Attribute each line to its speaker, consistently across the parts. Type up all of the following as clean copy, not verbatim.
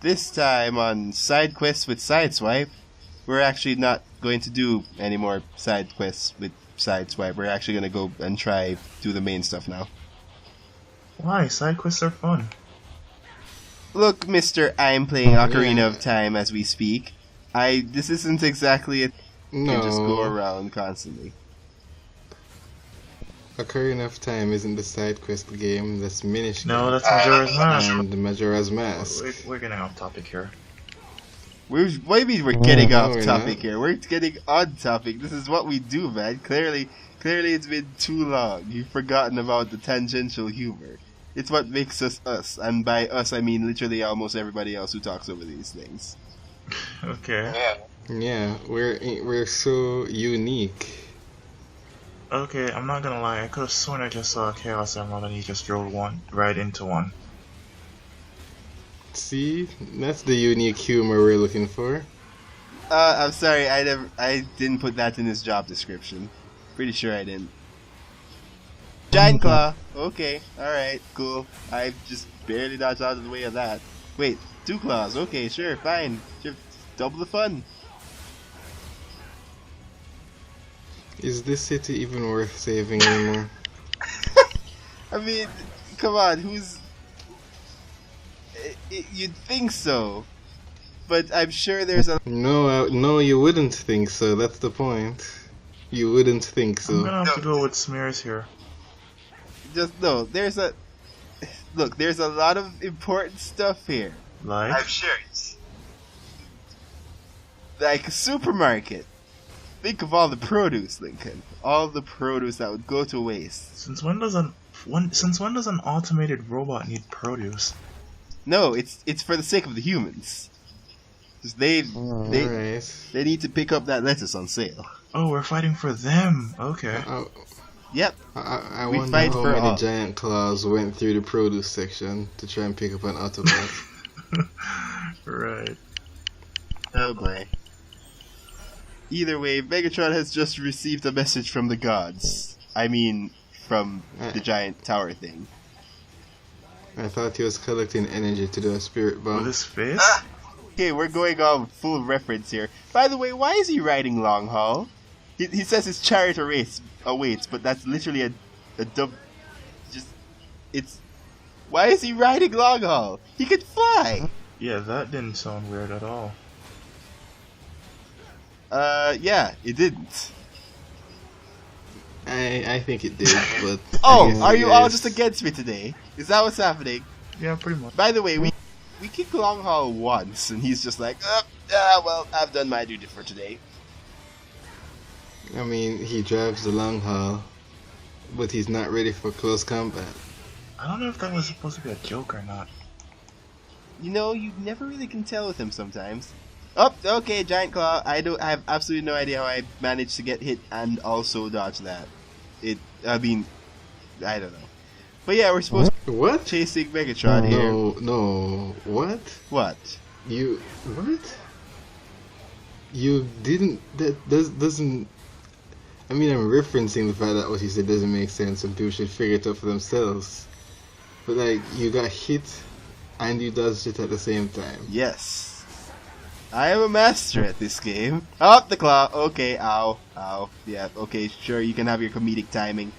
Speaker 1: this time on Side Quests with Sideswipe, we're actually not going to do any more side quests with Sideswipe. We're actually going to go and try do the main stuff now.
Speaker 2: Why? Side quests are fun.
Speaker 1: Look, Mister, I'm playing Ocarina of Time as we speak. This isn't exactly a... You can just go around constantly.
Speaker 3: Ocarina of Time isn't the side quest game, that's Minish.
Speaker 2: No, that's Majora's Mask.
Speaker 3: And the Majora's Mask.
Speaker 2: We're getting off topic here.
Speaker 1: What do you mean we're getting off topic here? We're getting on topic. This is what we do, man. Clearly it's been too long. You've forgotten about the tangential humor. It's what makes us us. And by us, I mean literally almost everybody else who talks over these things.
Speaker 2: Okay.
Speaker 3: Yeah, we're so unique.
Speaker 2: Okay, I'm not gonna lie, I could've sworn I just saw a Chaos Emerald and he just drove one right into one.
Speaker 3: See? That's the unique humor we're looking for.
Speaker 1: I'm sorry, I didn't put that in his job description. Pretty sure I didn't. Giant Claw! Okay, alright, cool. I just barely dodged out of the way of that. Wait, 2 claws, okay, sure, fine. Sure, double the fun.
Speaker 3: Is this city even worth saving anymore?
Speaker 1: I mean, come on, who's... You'd think so. But I'm sure there's a...
Speaker 3: No, you wouldn't think so, that's the point. You wouldn't think so.
Speaker 2: I'm gonna have to go with Smears here.
Speaker 1: Just, no, there's a... Look, there's a lot of important stuff here.
Speaker 2: Like?
Speaker 1: I'm sure it's... Like a supermarket. Think of all the produce, Lincoln. All the produce that would go to waste.
Speaker 2: Since when does an automated robot need produce?
Speaker 1: No, it's for the sake of the humans. Just they need to pick up that lettuce on sale.
Speaker 2: Oh, we're fighting for them. Okay.
Speaker 1: Yep.
Speaker 3: I
Speaker 1: We
Speaker 3: wonder
Speaker 1: fight
Speaker 3: how
Speaker 1: for
Speaker 3: many
Speaker 1: all.
Speaker 3: giant claws went through the produce section to try and pick up an Autobot.
Speaker 2: Right.
Speaker 1: Oh boy. Either way, Megatron has just received a message from the gods. I mean, from the giant tower thing.
Speaker 3: I thought he was collecting energy to do a spirit bomb.
Speaker 2: With his fist?
Speaker 1: Okay, we're going on full reference here. By the way, why is he riding long haul? He says his chariot awaits, but that's literally a dumb... Why is he riding long haul? He could fly!
Speaker 2: Yeah, that didn't sound weird at all.
Speaker 1: Yeah, it didn't.
Speaker 3: I think it did, but...
Speaker 1: Oh, are you all just against me today? Is that what's happening?
Speaker 2: Yeah, pretty much.
Speaker 1: By the way, we kicked long haul once, and he's just like, well, I've done my duty for today.
Speaker 3: I mean, he drives the long haul, but he's not ready for close combat.
Speaker 2: I don't know if that was supposed to be a joke or not.
Speaker 1: You know, you never really can tell with him sometimes. Oh, okay, Giant Claw. I have absolutely no idea how I managed to get hit and also dodge that. I mean, I don't know. But yeah, we're supposed to be chasing Megatron here.
Speaker 3: No, what?
Speaker 1: What?
Speaker 3: What? You didn't, doesn't, I mean, I'm referencing the fact that what you said doesn't make sense and people should figure it out for themselves. But like, you got hit and you dodged it at the same time.
Speaker 1: Yes. I am a master at this game. Oh, the claw. Okay, ow. Yeah, okay, sure, you can have your comedic timing.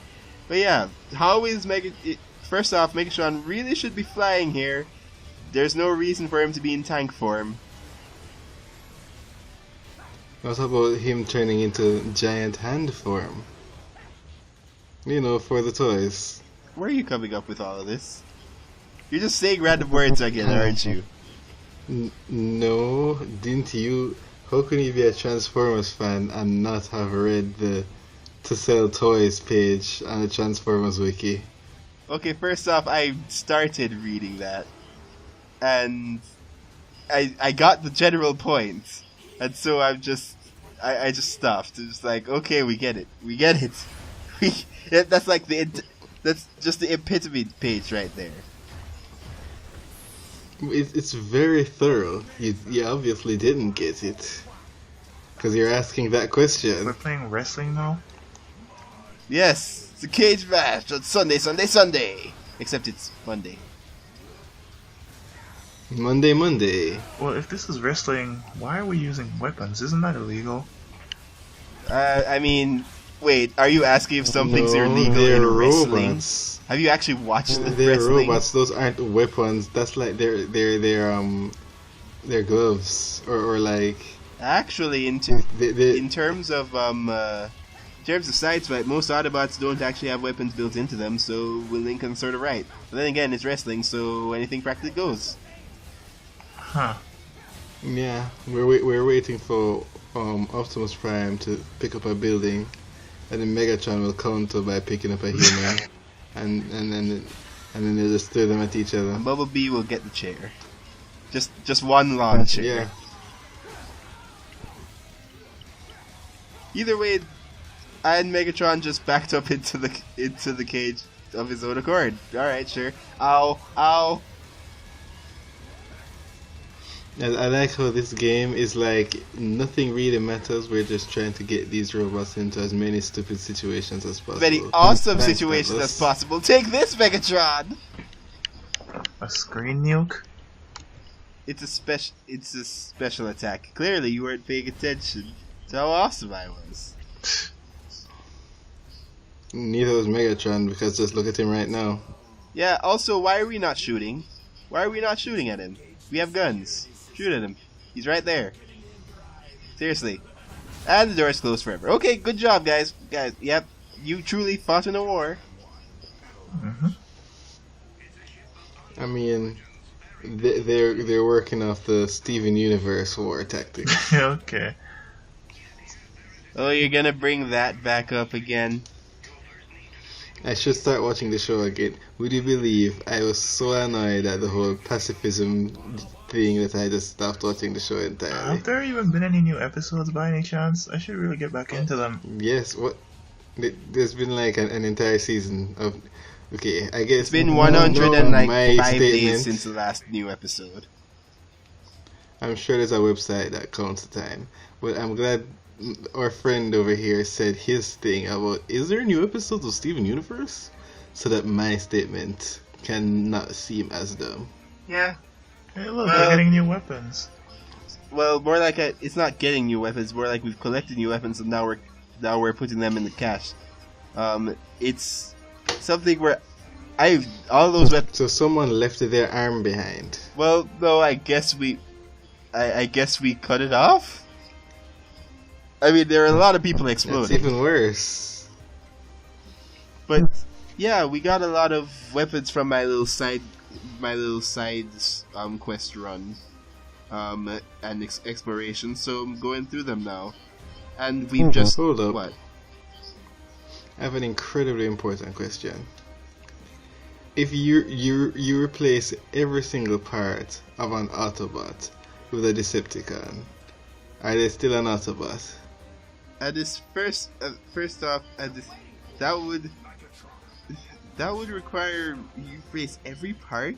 Speaker 1: But yeah, how is first off, Megatron really should be flying here. There's no reason for him to be in tank form.
Speaker 3: What about him turning into giant hand form? You know, for the toys.
Speaker 1: Where are you coming up with all of this? You're just saying random words again, aren't you?
Speaker 3: No, didn't you? How can you be a Transformers fan and not have read the To Sell Toys page on the Transformers wiki?
Speaker 1: Okay, first off, I started reading that, and I got the general point, and so I just stopped. It was like, okay, we get it. That's like that's just the epitome page right there.
Speaker 3: It's very thorough. You obviously didn't get it. Because you're asking that question.
Speaker 2: We're playing wrestling now?
Speaker 1: Yes, it's a cage match on Sunday. Except it's Monday.
Speaker 3: Monday.
Speaker 2: Well, if this is wrestling, why are we using weapons? Isn't that illegal?
Speaker 1: I mean, wait, are you asking if some things are
Speaker 3: No,
Speaker 1: legal
Speaker 3: they're
Speaker 1: in wrestling?
Speaker 3: robots.
Speaker 1: Have you actually watched the
Speaker 3: They're
Speaker 1: wrestling?
Speaker 3: robots. Those aren't weapons. That's like their gloves or like
Speaker 1: Actually, in terms of sideswipe, most Autobots don't actually have weapons built into them, so Lincoln's sort of right. But then again, it's wrestling, so anything practically goes.
Speaker 2: Huh.
Speaker 3: Yeah, we're waiting for Optimus Prime to pick up a building, and then Megatron will counter by picking up a human, and then they'll just throw them at each other.
Speaker 1: And Bumblebee will get the chair. Just one lawn chair.
Speaker 3: Yeah.
Speaker 1: Either way, and Megatron just backed up into the cage of his own accord. All right, sure. Ow.
Speaker 3: I like how this game is like nothing really matters. We're just trying to get these robots into as many stupid situations as possible.
Speaker 1: Very awesome
Speaker 3: Thanks,
Speaker 1: situations
Speaker 3: fellas.
Speaker 1: as possible. Take this, Megatron.
Speaker 2: A screen nuke?
Speaker 1: It's a special attack. Clearly, you weren't paying attention to how awesome I was.
Speaker 3: Neither was Megatron, because just look at him right now.
Speaker 1: Yeah. Also, why are we not shooting? Why are we not shooting at him? We have guns. Shoot at him. He's right there. Seriously. And the door is closed forever. Okay, good job, guys. Yep. You truly fought in a war.
Speaker 2: Mm-hmm.
Speaker 3: I mean, they're working off the Steven Universe war tactic.
Speaker 2: Okay.
Speaker 1: Oh, you're gonna bring that back up again?
Speaker 3: I should start watching the show again. Would you believe I was so annoyed at the whole pacifism thing that I just stopped watching the show entirely?
Speaker 2: Have there even been any new episodes by any chance? I should really get back into them.
Speaker 3: Yes, what? There's been like an entire season of. Okay, I guess
Speaker 1: It's been
Speaker 3: no,
Speaker 1: 105
Speaker 3: my
Speaker 1: days
Speaker 3: statement.
Speaker 1: since the last new episode.
Speaker 3: I'm sure there's a website that counts the time. But I'm glad our friend over here said his thing about, is there new episodes of Steven Universe? So that my statement cannot seem as dumb.
Speaker 1: Yeah.
Speaker 2: Hey, look, we're getting new weapons.
Speaker 1: Well, more like it's not getting new weapons. More like we've collected new weapons and now we're putting them in the cache. It's something where all those weapons.
Speaker 3: So someone left their arm behind.
Speaker 1: Well, no, I guess we cut it off. I mean, there are a lot of people
Speaker 3: That's
Speaker 1: exploding.
Speaker 3: even worse.
Speaker 1: But yeah, we got a lot of weapons from my little side quest run, and exploration. So I'm going through them now, and we've just
Speaker 3: Hold up.
Speaker 1: what?
Speaker 3: I have an incredibly important question. If you replace every single part of an Autobot with a Decepticon, are they still an Autobot?
Speaker 1: First off, that would require you replace every part.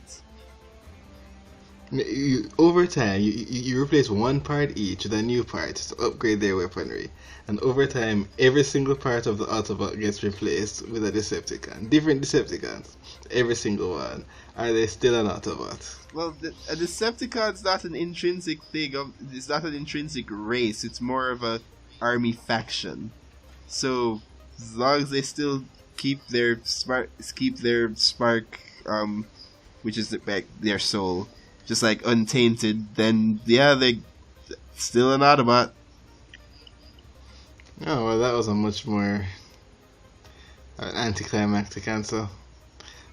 Speaker 3: Over time, you replace one part each with a new part to upgrade their weaponry. And over time, every single part of the Autobot gets replaced with a Decepticon. Different Decepticons. Every single one. Are they still an Autobot?
Speaker 1: Well, a Decepticon's not an intrinsic thing. It's not an intrinsic race. It's more of a army faction. So as long as they still keep their spark, which is their soul, just like untainted, then yeah, they still an Autobot.
Speaker 3: Oh, well, that was a much more anticlimactic answer.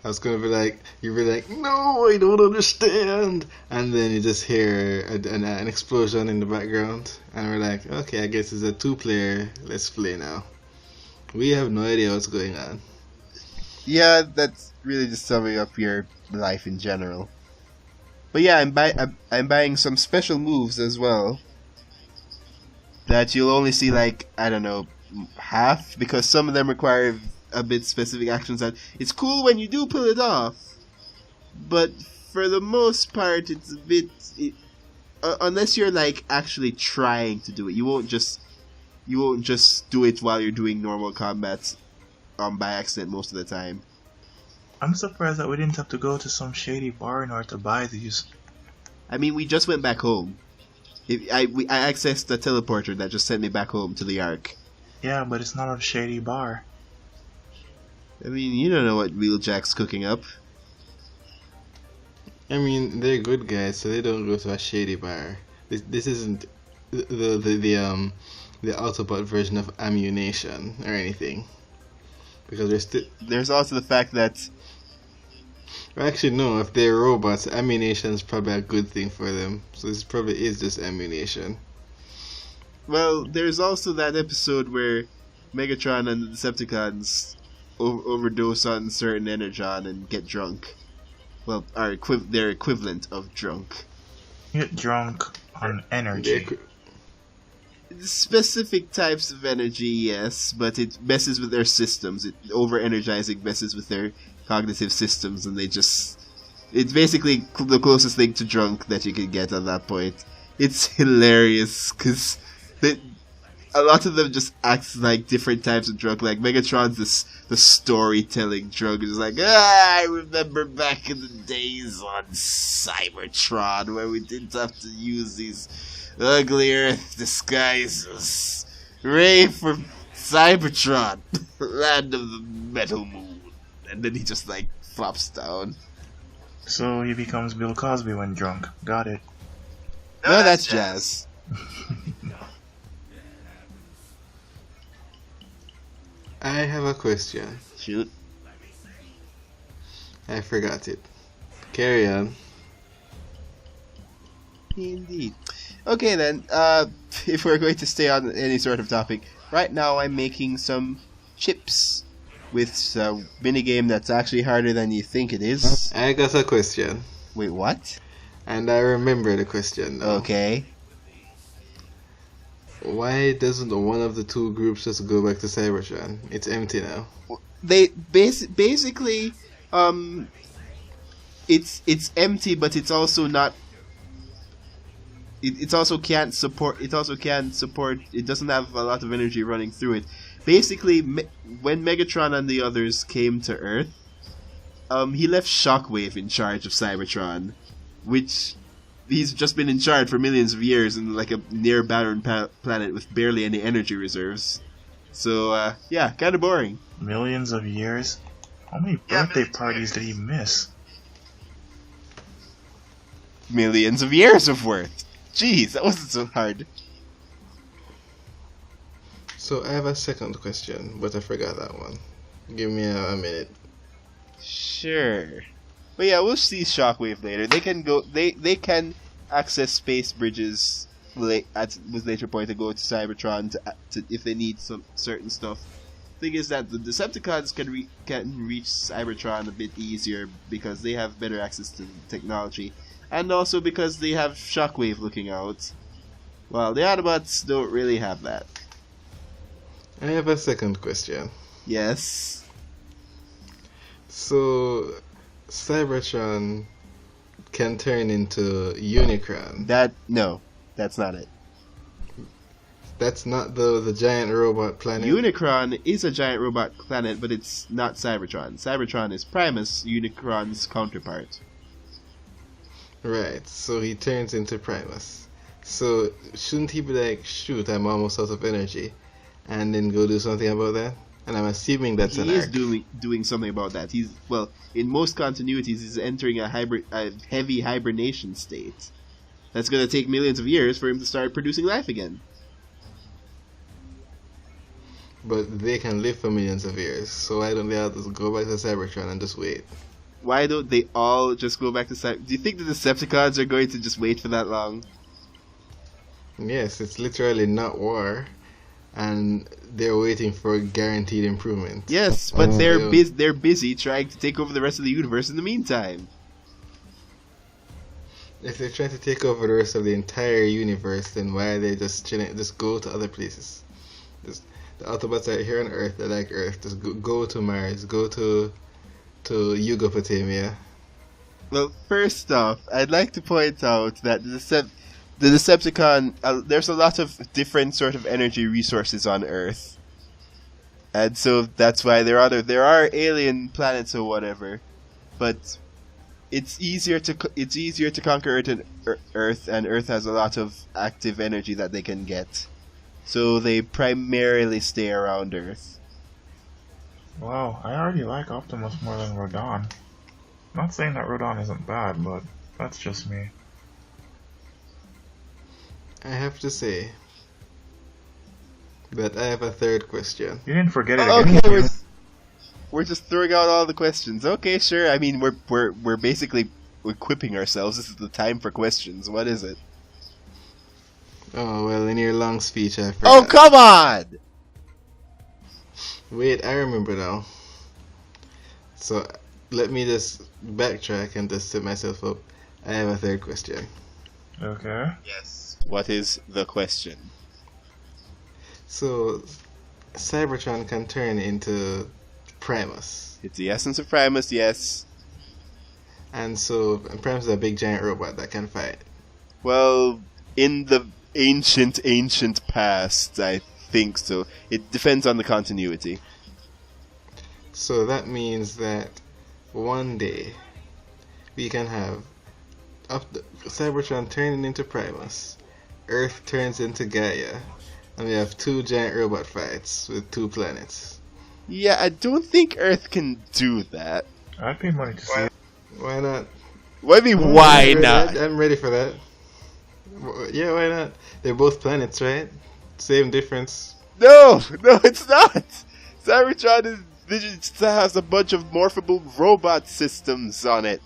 Speaker 3: I was gonna be like, you'd be like, no, I don't understand, and then you just hear an explosion in the background, and we're like, okay, I guess it's a 2-player. Let's play now. We have no idea what's going on.
Speaker 1: Yeah, that's really just summing up your life in general. But yeah, I'm buying some special moves as well that you'll only see, like, I don't know, half, because some of them require a bit specific actions that it's cool when you do pull it off, but for the most part it's a bit unless you're like actually trying to do it, you won't just do it while you're doing normal combat by accident most of the time.
Speaker 2: I'm surprised that we didn't have to go to some shady bar in order to buy these.
Speaker 1: I mean, we just went back home. I accessed the teleporter that just sent me back home to the Ark.
Speaker 2: Yeah, but it's not a shady bar.
Speaker 1: I mean, you don't know what Wheeljack's cooking up.
Speaker 3: I mean, they're good guys, so they don't go to a shady bar. This isn't the Autobot version of ammunition or anything, because
Speaker 1: There's also the fact that
Speaker 3: actually no, if they're robots, ammunition is probably a good thing for them. So this probably is just ammunition.
Speaker 1: well, there's also that episode where Megatron and the Decepticons overdose on certain energon and get drunk. Well, their equivalent of drunk.
Speaker 2: Get drunk on energy.
Speaker 1: Specific types of energy, yes, but it messes with their systems. It over-energizing messes with their cognitive systems, and it's basically the closest thing to drunk that you can get at that point. It's hilarious, because a lot of them just act like different types of drug. Like Megatron's the storytelling drug. It's like, I remember back in the days on Cybertron where we didn't have to use these ugly Earth disguises. Ray for Cybertron, land of the metal moon. And then he just like flops down.
Speaker 2: So he becomes Bill Cosby when drunk. Got it.
Speaker 1: No, that's jazz.
Speaker 3: I have a question.
Speaker 1: Shoot.
Speaker 3: I forgot it. Carry on.
Speaker 1: Indeed. Okay then, if we're going to stay on any sort of topic, right now I'm making some chips with a minigame that's actually harder than you think it is.
Speaker 3: I got a question.
Speaker 1: Wait, what?
Speaker 3: And I remember the question now.
Speaker 1: Okay.
Speaker 3: Why doesn't one of the two groups just go back to Cybertron? It's empty now.
Speaker 1: They basically, it's empty, but it's also not. It also can't support. It also can't support. It doesn't have a lot of energy running through it. Basically, when Megatron and the others came to Earth, he left Shockwave in charge of Cybertron, which he's just been in charge for millions of years in like a near barren planet with barely any energy reserves. So yeah, kind of boring.
Speaker 2: Millions of years? How many birthday parties did he miss?
Speaker 1: Millions of years of worth. Jeez, that wasn't so hard.
Speaker 3: So I have a second question, but I forgot that one. Give me a minute.
Speaker 1: Sure. But yeah, we'll see Shockwave later. They can go. They can access space bridges at with later point to go to Cybertron to if they need some certain stuff. Thing is that the Decepticons can reach Cybertron a bit easier because they have better access to technology, and also because they have Shockwave looking out. While the Autobots don't really have that.
Speaker 3: I have a second question.
Speaker 1: Yes.
Speaker 3: So, Cybertron can turn into Unicron.
Speaker 1: No, that's not it.
Speaker 3: That's not the giant robot planet.
Speaker 1: Unicron is a giant robot planet, but it's not Cybertron. Cybertron is Primus, Unicron's counterpart.
Speaker 3: Right, so he turns into Primus. So, shouldn't he be like, shoot, I'm almost out of energy, and then go do something about that? And I'm assuming that's an arc.
Speaker 1: He is doing something about that. In most continuities, he's entering a heavy hibernation state. That's going to take millions of years for him to start producing life again.
Speaker 3: But they can live for millions of years, so why don't they all just go back to Cybertron and just wait?
Speaker 1: Why don't they all just go back to Cybertron? Do you think the Decepticons are going to just wait for that long?
Speaker 3: Yes, it's literally not war, and they're waiting for guaranteed improvement.
Speaker 1: Yes, but they're busy trying to take over the rest of the universe in the meantime.
Speaker 3: If they're trying to take over the rest of the entire universe, then why are they just chilling? Just go to other places. The Autobots are here on Earth. They like Earth. Just go to Mars. Go to Yugopatamia.
Speaker 1: Well, first off, I'd like to point out that the Decepticon, there's a lot of different sort of energy resources on Earth, and so that's why there are alien planets or whatever. But it's easier to conquer Earth, and Earth has a lot of active energy that they can get. So they primarily stay around Earth.
Speaker 2: Wow, I already like Optimus more than Rodon. Not saying that Rodon isn't bad, but that's just me.
Speaker 3: I have to say that I have a third question.
Speaker 2: You didn't forget it
Speaker 1: Okay,
Speaker 2: again.
Speaker 1: we're just throwing out all the questions. Okay, sure. I mean, we're basically equipping ourselves. This is the time for questions. What is it?
Speaker 3: Oh, well, in your long speech, I
Speaker 1: Oh,
Speaker 3: forgot.
Speaker 1: come on!
Speaker 3: Wait, I remember now. So, let me just backtrack and just set myself up. I have a third question.
Speaker 2: Okay.
Speaker 1: Yes. What is the question?
Speaker 3: So, Cybertron can turn into Primus.
Speaker 1: It's the essence of Primus, yes.
Speaker 3: And so, Primus is a big giant robot that can fight.
Speaker 1: Well, in the ancient past, I think so. It depends on the continuity.
Speaker 3: So, that means that one day we can have Cybertron turning into Primus, Earth turns into Gaia, and we have two giant robot fights with two planets.
Speaker 1: Yeah, I don't think Earth can do that.
Speaker 2: I'd pay money to see it.
Speaker 3: Why not?
Speaker 1: What do you mean, why not?
Speaker 3: I'm ready for that. Yeah, why not? They're both planets, right? Same difference.
Speaker 1: No, it's not. Cybertron has a bunch of morphable robot systems on it.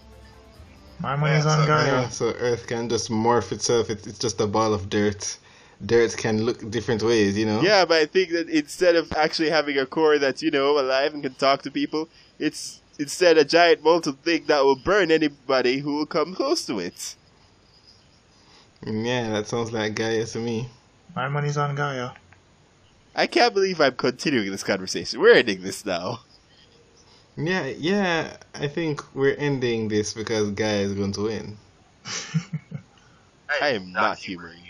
Speaker 2: My money's on Gaia.
Speaker 3: Yeah, so Earth can just morph itself. It's just a ball of dirt. Dirt can look different ways, you know?
Speaker 1: Yeah, but I think that instead of actually having a core that's, alive and can talk to people, it's instead a giant molten thing that will burn anybody who will come close to it.
Speaker 3: Yeah, that sounds like Gaia to me.
Speaker 2: My money's on Gaia.
Speaker 1: I can't believe I'm continuing this conversation. We're ending this now.
Speaker 3: Yeah, I think we're ending this because Gaia is going to win.
Speaker 1: I am not humoring you.